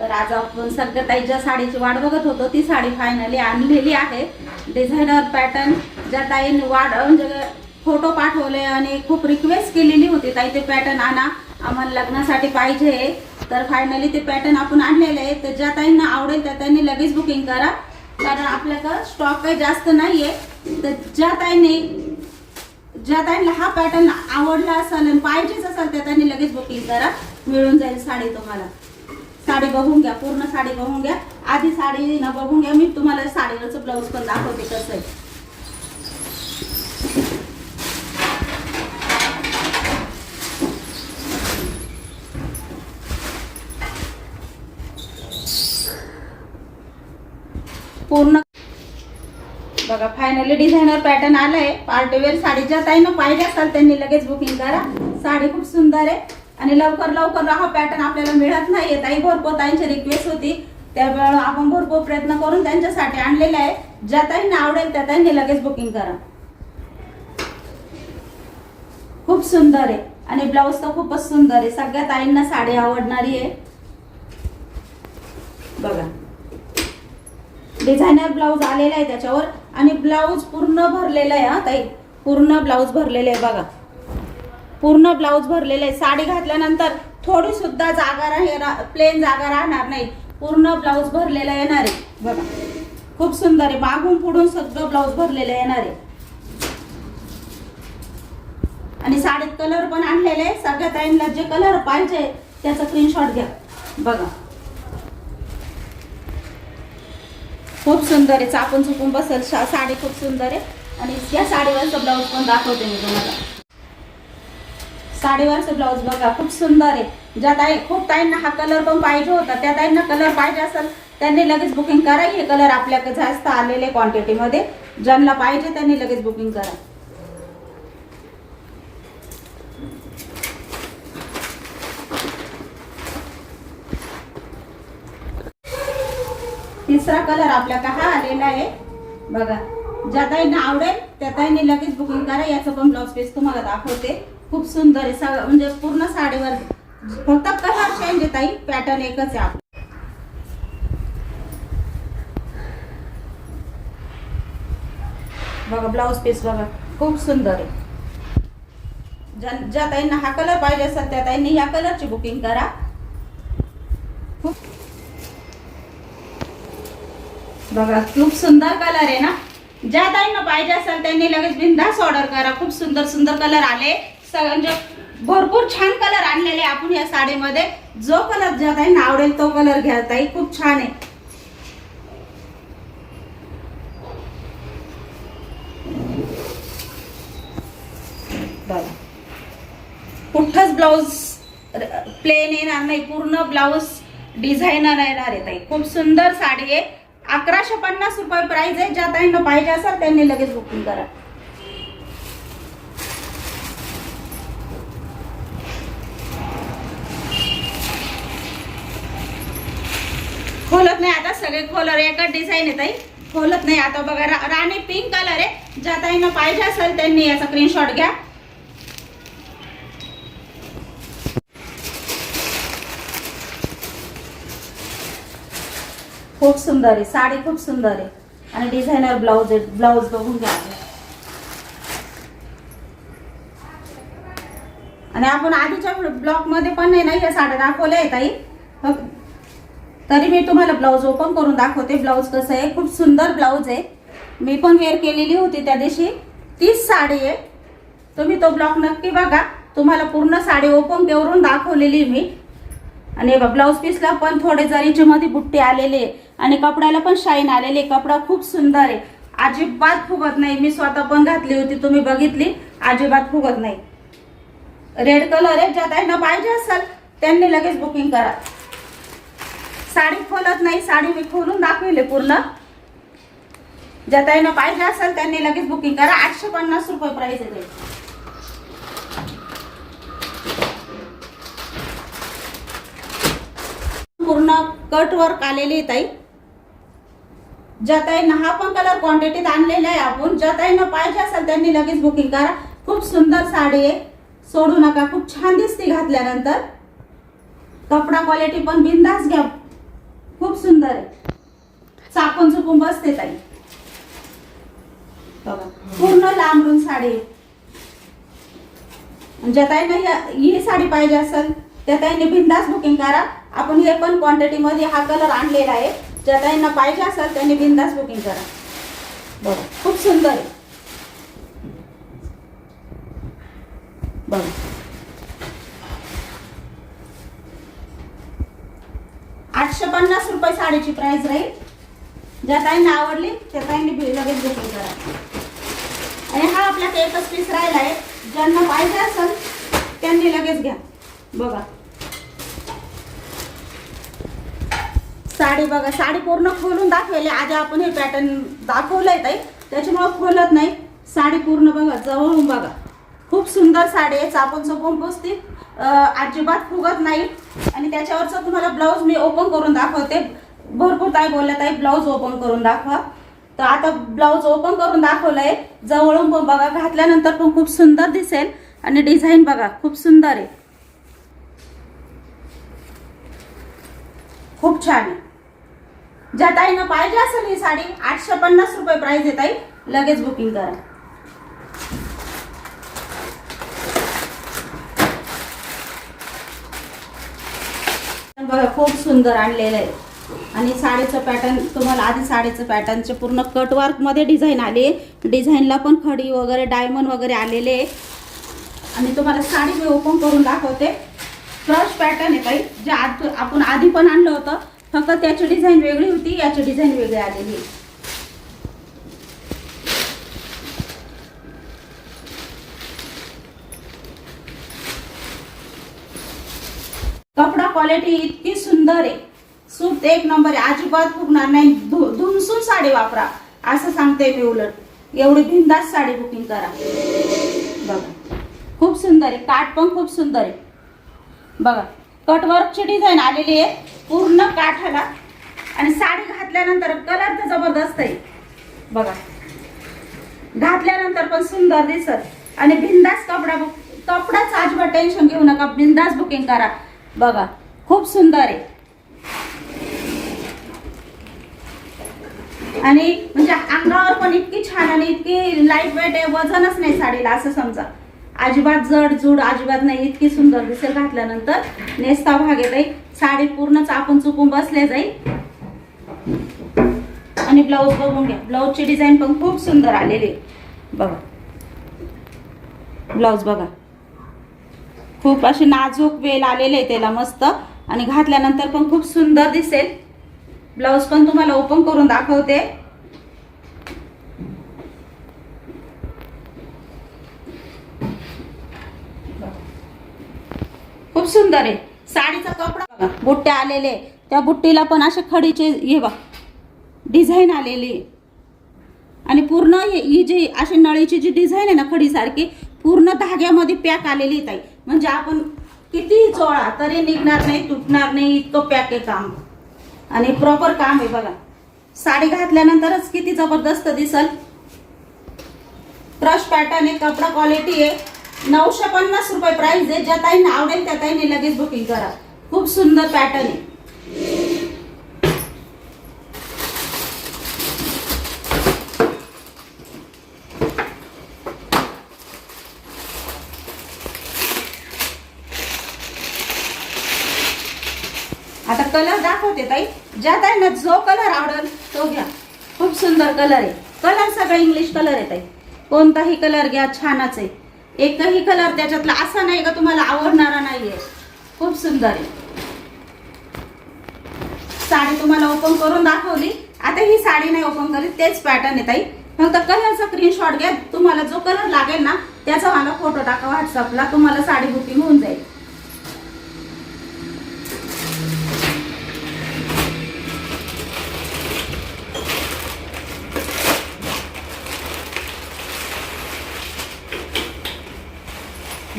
तर आज आपण सगळ्या ताईच्या साडीची वाट बघत होतो, ती साडी फायनली आणलेली आहे. डिझायनर पॅटर्न ज्या ताईने म्हणजे फोटो पाठवले आणि खूप रिक्वेस्ट केलेली होती, ताई ते पॅटर्न आणा, आम्हाला लग्नासाठी पाहिजे. तर फायनली ते पॅटर्न आपण आणलेले आहे. तर ज्या ताईंना आवडेल त्या ताईंनी लगेच बुकिंग करा, कारण आपल्याकडे स्टॉक काही जास्त नाही आहे. तर ज्या ताईंना हा पॅटर्न आवडला असेल आणि पाहिजेच असेल त्या ताईंनी लगेच बुकिंग करा, मिळून जाईल साडी तुम्हाला. साडी बघून घ्या, पूर्ण साडी बघून घ्या. आधी साडी न बघून घ्या, मी तुम्हाला साडीवरचं ब्लाऊज पण दाखवते कसं आहे. पूर्ण बघा फायनली डिझायनर पॅटर्न आलाय. पार्टीवेअर साडी ज्या ताईंना पाहिजे असेल त्यांनी लगेच बुकिंग करा. साडी खूप सुंदर आहे आणि लवकर हा पॅटर्न आपल्याला मिळत नाहीये. ताई भरपूर ताईंची रिक्वेस्ट होती, त्यावेळेला आपण भरपूर प्रयत्न करून त्यांच्यासाठी आणलेला आहे. ज्या ताईंना आवडेल त्या ताईंनी लगेच बुकिंग करा. खूप सुंदर आहे आणि ब्लाऊज तर खूपच सुंदर आहे. सगळ्या ताईंना साडी आवडणारी आहे. बघा डिझायनर ब्लाऊज आलेला आहे त्याच्यावर आणि ब्लाऊज पूर्ण भरलेला आहे. हा ताई पूर्ण ब्लाऊज भरलेले आहे. बघा पूर्ण ब्लाऊज भरलेले आहे. साडी घातल्यानंतर थोडी सुद्धा जागा प्लेन जागा राहणार नाही. पूर्ण ब्लाऊज भरलेला येणार आहे. बघा खूप सुंदर आहे. मागून पुढून सगळं ब्लाऊज भरलेलं येणार आहे. आणि साडीत कलर पण आणलेले आहे. सगळ्या ताईंना जे कलर पाहिजे त्याचा स्क्रीनशॉट घ्या. बघा खूप सुंदर आहे. चापून चुकून बसेल साडी, खूप सुंदर आहे. आणि या साडीवरचं ब्लाऊज पण दाखवते मी तुम्हाला. साडीवरचं ब्लाऊज बघा खूप सुंदर आहे. ज्या खूप ताईंना हा कलर पण पाहिजे होता, त्या ताईंना कलर पाहिजे असेल त्यांनी लगेच बुकिंग करा. हे कलर आपल्याकडे जास्त आलेले क्वांटिटीमध्ये, ज्यांना पाहिजे त्यांनी लगेच बुकिंग करा. तिसरा कलर आपल्याकडे हा आलेला आहे. बघा ज्या ताईंना आवडेल त्या ताईंनी लगेच बुकिंग करा. याचं पण ब्लाऊज पीस तुम्हाला दाखवते. खूप सुंदर आहे. म्हणजे पूर्ण साडीवर फक्त कलर चेंज आहे ताई, पॅटर्न एकच आहे आपला. बघा ब्लाऊज पीस बघा खूप सुंदर आहे. ज्या ताईंना हा कलर पाहिजे असेल त्या ताईंनी या कलरची बुकिंग करा. बघा खूप सुंदर कलर आहे ना. ज्या ताईंना पाहिजे असेल त्यांनी लगेच बिनधास्त ऑर्डर करा. खूप सुंदर सुंदर कलर आले. म्हणजे भरपूर छान कलर आणलेले आपण या साडीमध्ये. जो कलर ज्या ताईंना आवडेल तो कलर घ्या ताई, खूप छान आहे. बघा कुठंच ब्लाऊज प्लेन येणार नाही, पूर्ण ब्लाऊज डिझायनर येणार आहे ताई. खूप सुंदर साडी आहे. 1150 रुपये प्राइस आहे. ज्या ताईंना पाहिजे असेल त्यांनी लगेच बुकिंग करा. खोलत नाही आता, सगळे खोलर एकच डिझाईन आहे ताई, खोलत नाही आता. बघा राणी पिंक कलर आहे. ज्या ताईंना पाहिजे असेल त्यांनी याचा स्क्रीनशॉट घ्या. खूप सुंदर आहे साडी, खूप सुंदर आहे आणि डिझायनर ब्लाऊज आहे. ब्लाऊज बघून घ्या. आणि आपण आधीच्या ब्लॉक मध्ये पण नाही या साड्या दाखवल्या आहे ताई, तरी मी तुम्हाला ब्लाऊज ओपन करून दाखवते. ब्लाऊज कसं आहे, खूप सुंदर ब्लाऊज आहे. मी पण वेअर केलेली होती त्या दिवशी. तीच साडी आहे. तुम्ही तो ब्लॉक नक्की बघा. तुम्हाला पूर्ण साडी ओपन करून दाखवलेली मी. आणि ब्लाऊज पीसला पण थोडे जरीच्या मध्ये बुट्टे आलेले आणि कपड्याला पण शाईन आलेले. कपडा खूप सुंदर आहे, अजिबात फुगत नाही. मी स्वतः पण घातली होती, तुम्ही बघितली, अजिबात फुगत नाही. रेड कलर आहे. ज्या ताईंना पाहिजे असेल त्यांनी लगेच बुकिंग करा. साडी खोलत नाही, साडी मी खोलून दाखवले पूर्ण. ज्या ताईंना पाहिजे असेल त्यांनी लगेच बुकिंग करा. 850 रुपये प्राइस आहे. पूर्ण कट वर्क आलेली ताई. ज्या ताईंना हा पण कलर क्वांटिटीत आणलेला आहे आपण. ज्या ताईंना पाहिजे असेल त्यांनी लगेच बुकिंग करा. खूप सुंदर साडी आहे, सोडू नका. खूप छान दिसते घातल्यानंतर. कपडा क्वालिटी पण बिनधास्त घ्या. खूप सुंदर आहे, चापून चुपून बसते ताई बघा. पूर्ण लांबून साडी. ज्या ताईंना ही साडी पाहिजे असेल त्या ताईंनी बिंदास बुकिंग करा. आपण हे पण क्वांटिटी मध्ये हा कलर आणलेला आहे. ज्या ताईंना पाहिजे असेल त्यांनी बिंदास बुकिंग करा बघा. खूप सुंदर आहे बघा. 850 रुपये साडीची प्राइस राहील. ज्या ताईंना आवडली त्या ताईंनी लगेच बुकिंग करा. आणि हा आपल्याकडे एकच पीस राहिला आहे. ज्यांना पाहिजे असेल त्यांनी लगेच घ्या बघा. साडी बघा, साडी पूर्ण खोलून दाखवली. आधी आपण हे पॅटर्न दाखवलंय ताई, त्याच्यामुळे खोलत नाही. साडी पूर्ण बघा, जवळून बघा. खूप सुंदर साडी आहे, चापून चोपून बसते, अजिबात फुगत नाही. आणि त्याच्यावरचं तुम्हाला ब्लाऊज मी ओपन करून दाखवते. भरपूर ताई बोलल्या ताई ब्लाऊज ओपन करून दाखवा, तर आता ब्लाऊज ओपन करून दाखवलंय. जवळून पण बघा, घातल्यानंतर पण खूप सुंदर दिसेल. आणि डिझाईन बघा खूप सुंदर आहे, खूप छान आहे. ज्या ताईंना पाहिजे असेल ही साडी 850 रुपये प्राइस आहे ताई, लगेच बुकिंग करा. बघा खूप सुंदर आणलेलं आहे. आणि साडीचं पॅटर्न तुम्हाला आधी साडीचं पॅटर्नचे पूर्ण कटवर्क मध्ये डिझाईन आली. डिझाईनला पण खडी वगैरे डायमंड वगैरे आलेले आहे. आणि तुम्हाला साडी मी ओपन करून दाखवते. फ्रश पॅटर्न आहे ताई, जे आपण आधी पण आणलं होतं, फक्त त्याची डिझाईन वेगळी होती, याची डिझाईन वेगळी आलेली आहे. कपडा क्वालिटी इतकी सुंदर आहे, सूत एक नंबर आहे, अजिबात फुगणार नाही. धुमसून साडी वापरा असं सांगते मी. उलट एवढी बिंदास साडी बुकिंग करा बघा. खूप सुंदर आहे, काठ पण खूप सुंदर आहे बघा. कटवर्कची डिझाईन आलेली आहे पूर्ण काठाला. आणि साडी घातल्यानंतर कलर तर जबरदस्त आहे बघा. घातल्यानंतर पण सुंदर दिसत. आणि बिंदास कपडाच अजिबात टेन्शन घेऊ नका, बिंदास बुकिंग करा बघा. खूप सुंदर आहे. आणि म्हणजे अंगावर पण इतकी छान आणि इतकी लाईट वेट आहे, वजनच नाही साडीला असं समजा. अजिबात जड जुड अजिबात नाही, इतकी सुंदर दिसेल घातल्यानंतर. नेसता भाग येत आहे, साडी पूर्ण चापून चुपून बसले जाईल. आणि ब्लाऊज बघून घ्या, ब्लाऊजची डिझाईन पण खूप सुंदर आलेली बघा. ब्लाऊज बघा खूप अशी नाजूक वेल आलेले आहे त्याला मस्त. आणि घातल्यानंतर पण खूप सुंदर दिसेल. ब्लाऊज पण तुम्हाला ओपन करून दाखवते. खूप सुंदर आहे. साडीचा कपडा बघा, बुट्ट्या आलेले, त्या बुट्टीला पण असे खडीचे हे बघा डिझाईन आलेली. आणि पूर्ण ही जी अशी नळीची जी डिझाईन आहे ना खडीसारखी, पूर्ण धाग्यामध्ये पॅक आलेली ताई. म्हणजे आपण किती चोळा तरी निघणार नाही, तुटणार नाही, इतकं पॅक आहे काम. आणि प्रॉपर काम आहे बघा. साडी घातल्यानंतरच किती जबरदस्त दिसल. क्रश पॅटर्न आहे, कपडा क्वालिटी आहे. 950 रुपये प्राइस आहे. ज्या ताईंना आवडेल त्या ताईंनी लगेच बुकिंग करा. खूप सुंदर पॅटर्न आहे. आता कलर दाखवते ताई. ज्या ताईंना जो कलर आवडेल तो घ्या. खूप सुंदर कलर आहे. कलर सगळा इंग्लिश कलर आहे ताई. कोणताही कलर घ्या, छानच आहे. एकही कलर त्याच्यातला असा नाही का तुम्हाला आवडणारा नाहीये. खूप सुंदर आहे. साडी तुम्हाला ओपन करून दाखवली. आता ही साडी नाही ओपन करीत, तेच पॅटर्न आहे ताई. फक्त कलरचा स्क्रीनशॉट घ्या. तुम्हाला जो कलर लागेल ना त्याचा मला फोटो टाका व्हॉट्सअपला, तुम्हाला साडी बुकिंग होऊन जाईल.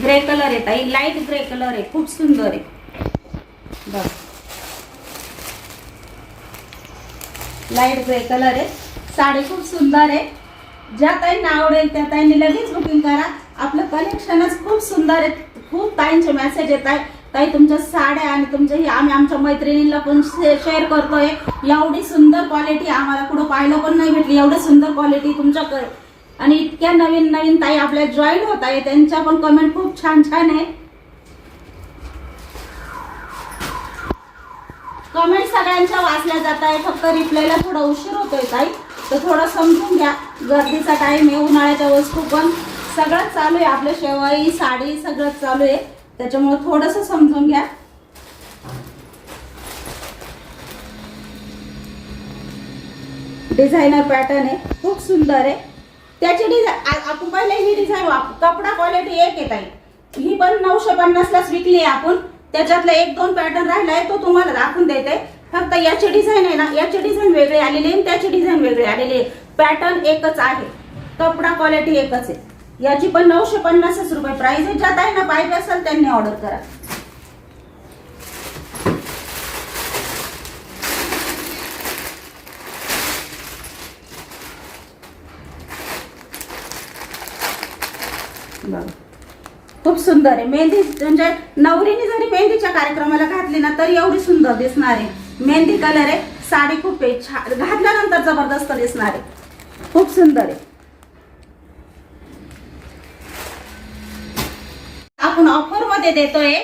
ग्रे कलर आहे ताई, लाईट ग्रे कलर आहे, खूप सुंदर आहे बघ. लाईट ग्रे कलर आहे. साडी खूप सुंदर आहे. ज्या ताईंना आवडेल त्या ताईंनी लगेच बुकिंग करा. आपलं कलेक्शनच खूप सुंदर आहे. खूप ताईंचे मेसेज येत आहे ताई तुमच्या साड्या आणि तुमच्या ही आम्ही आमच्या मैत्रिणींना पण शेअर करतोय. एवढी सुंदर क्वालिटी आम्हाला कुठं पाहायला पण नाही भेटली. एवढी सुंदर क्वालिटी तुमच्याकडे आणि इतक्या नवीन नवीन ताई आपल्या जॉईन होत आहे, त्यांच्या पण कमेंट खूप छान छान आहे. कमेंट सगळ्यांच्या वाचल्या जात आहे, फक्त रिप्लायला थोडा उशीर होतोय ताई, तर थोडं समजून घ्या. गर्दीचा टाइम आहे, उन्हाळ्याच्या वस्तू पण सगळं चालू आहे, आपल्या शेवाई साडी सगळं चालू आहे, त्याच्यामुळे थोडंसं समजून घ्या. डिझायनर पॅटर्न आहे, खूप सुंदर आहे. त्याची डिझाईन आपण पहिले ही डिझाईन कपडा क्वालिटी एक येत आहे, ही पण 950 लाच विकली आहे आपण. त्याच्यातला एक दोन पॅटर्न राहिलाय तो तुम्हाला दाखवून देते. फक्त याची डिझाईन आहे ना, याची डिझाईन वेगळी आलेली आहे, त्याची डिझाईन वेगळी आलेली आहे. पॅटर्न एकच आहे, कपडा क्वालिटी एकच आहे. याची पण 950 रुपये प्राइस आहे. ज्यात आहे ना पाहिजे असेल त्यांनी ऑर्डर करा. खूप सुंदर आहे. मेहंदी म्हणजे नवरीने जरी मेहंदीच्या कार्यक्रमाला घातली ना तरी एवढी सुंदर दिसणार आहे. मेहंदी कलर आहे, साडी खूप छान घातल्यानंतर जबरदस्त दिसणार आहे, खूप सुंदर आहे. आपण ऑफर मध्ये देतोय,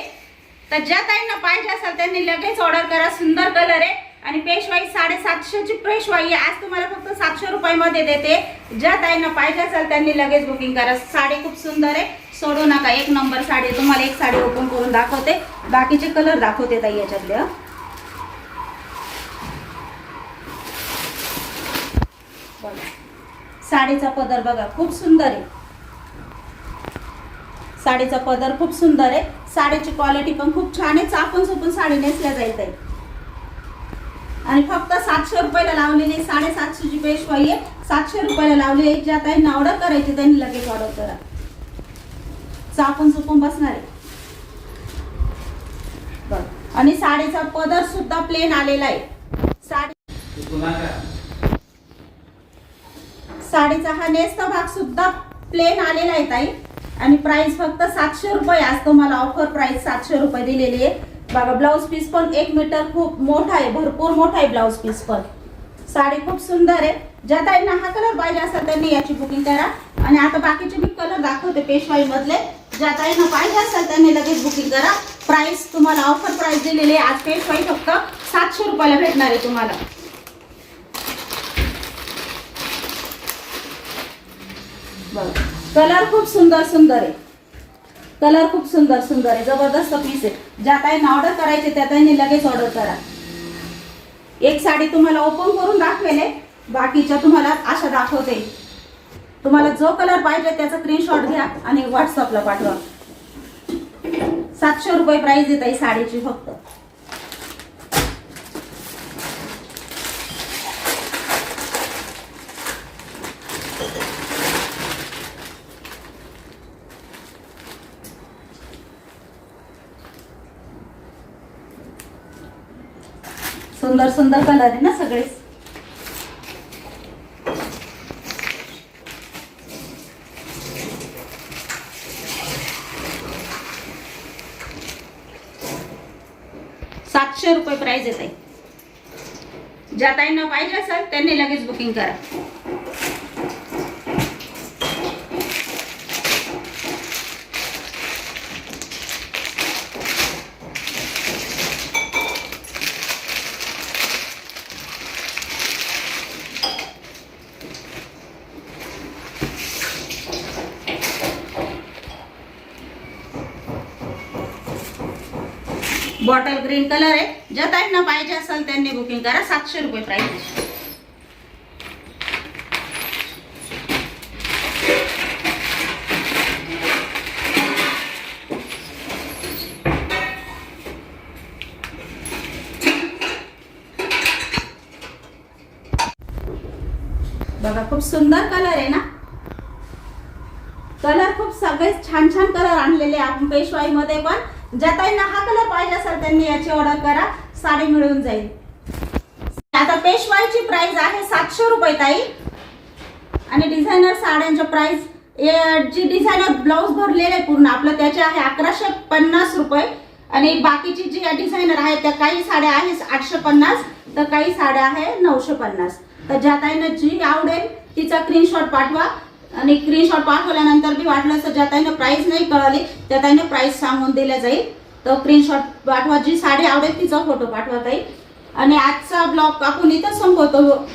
तर ज्या ताईंना पाहिजे असेल त्यांनी लगेच ऑर्डर करा. सुंदर कलर आहे आणि पेशवाई 750 ची पेशवाई आज तुम्हाला फक्त 700 रुपयामध्ये देते. ज्या ताईंना पाहिजे असेल त्यांनी लगेच बुकिंग करा. साडी खूप सुंदर आहे, सोडू नका. एक नंबर साडी. तुम्हाला एक साडी ओपन करून दाखवते, बाकीचे कलर दाखवते ताई याच्यातले. साडीचा पदर बघा, खूप सुंदर आहे. साडीचा पदर खूप सुंदर आहे. साडीची क्वालिटी पण खूप छान आहे. चापून चुपून साडी नेसल्या जाईल ताई. आणि फक्त 700 रुपयाला लावलेली, 750 ची पेशवाई आहे, 700 रुपयाला लावली आहे. ज्या ताईंना ऑर्डर करायची त्यांनी लगेच ऑर्डर करा. चापून चुपून बसणार आहे. आणि साडीचा पदर सुद्धा प्लेन आलेला आहे. साडीचा हा नेसचा भाग सुद्धा प्लेन आलेला आहे ताई. आणि प्राइस फक्त 700 रुपये. आज तुम्हाला ऑफर प्राइस 700 रुपये दिलेली आहे. बघा ब्लाउज पीस पण 1 मीटर खूप मोठा आहे, भरपूर मोठा आहे ब्लाउज पीस पण. साडी खूप सुंदर आहे. ज्या ताईंना हा कलर पाहिजे असेल त्यांनी याची बुकिंग करा. आणि आता बाकीचे मी कलर दाखवते पेशवाई मधले. ज्या ताईंना पाहिजे असेल त्यांनी लगेच बुकिंग करा. प्राइस तुम्हाला ऑफर प्राइस दिलेली आहे. आज पेशवाई फक्त 700 रुपयाला भेटणार आहे तुम्हाला. बघा कलर खूप सुंदर सुंदर आहे. कलर खूप सुंदर सुंदर आहे, जबरदस्त पीस आहे. ज्या ताईंना ऑर्डर करायचे त्या ताईंनी लगेच ऑर्डर करा. एक साडी तुम्हाला ओपन करून दाखवेले, बाकीच्या तुम्हाला अशा दाखवते. तुम्हाला जो कलर पाहिजे त्याचा स्क्रीनशॉट घ्या आणि व्हॉट्सअपला पाठवा. 700 रुपये प्राइस आहे ताई साडीची फक्त. सुंदर सुंदर कलर आहे ना सगळे. ₹700 प्राइस आहे. ज्या ताईंना पाहिजे असेल त्यांनी लगेच बुकिंग करा. बॉटल ग्रीन कलर आहे. ज्या ताईंना पाहिजे असेल त्यांनी बुकिंग करा. 700 रुपये प्राइस आहे. बघा खूप सुंदर कलर आहे ना. कलर खूप सगळे छान छान कलर आणलेले आपण पेशवाई मध्ये पण. ज्या ताईंना हा कलर पाहिजे असेल त्यांनी याची ऑर्डर करा, साडी मिळून जाईल. आता पेशवाईची प्राइस आहे 700 रुपये ताई. आणि डिझायनर साड्यांच्या प्राइस जी डिझायनर ब्लाउज भरलेले पूर्ण आपलं त्याचे आहे 1150 रुपये. आणि बाकीची जी डिझायनर आहेत त्या काही साड्या आहेत 850, तर काही साड्या आहे 950. तर ज्या ताईंना जी आवडेल तिचा स्क्रीनशॉट पाठवा. आणि स्क्रीनशॉट पाठवल्यानंतर बी वाटलं तर ज्या ताईंना प्राइस नाही कळली त्या ताईंना प्राइस सांगून दिल्या जाईल. तर स्क्रीनशॉट पाठवा, जी साडी आवडेल तिचा फोटो पाठवा ताई. आणि आजचा ब्लॉग आपण इथं संपवतो.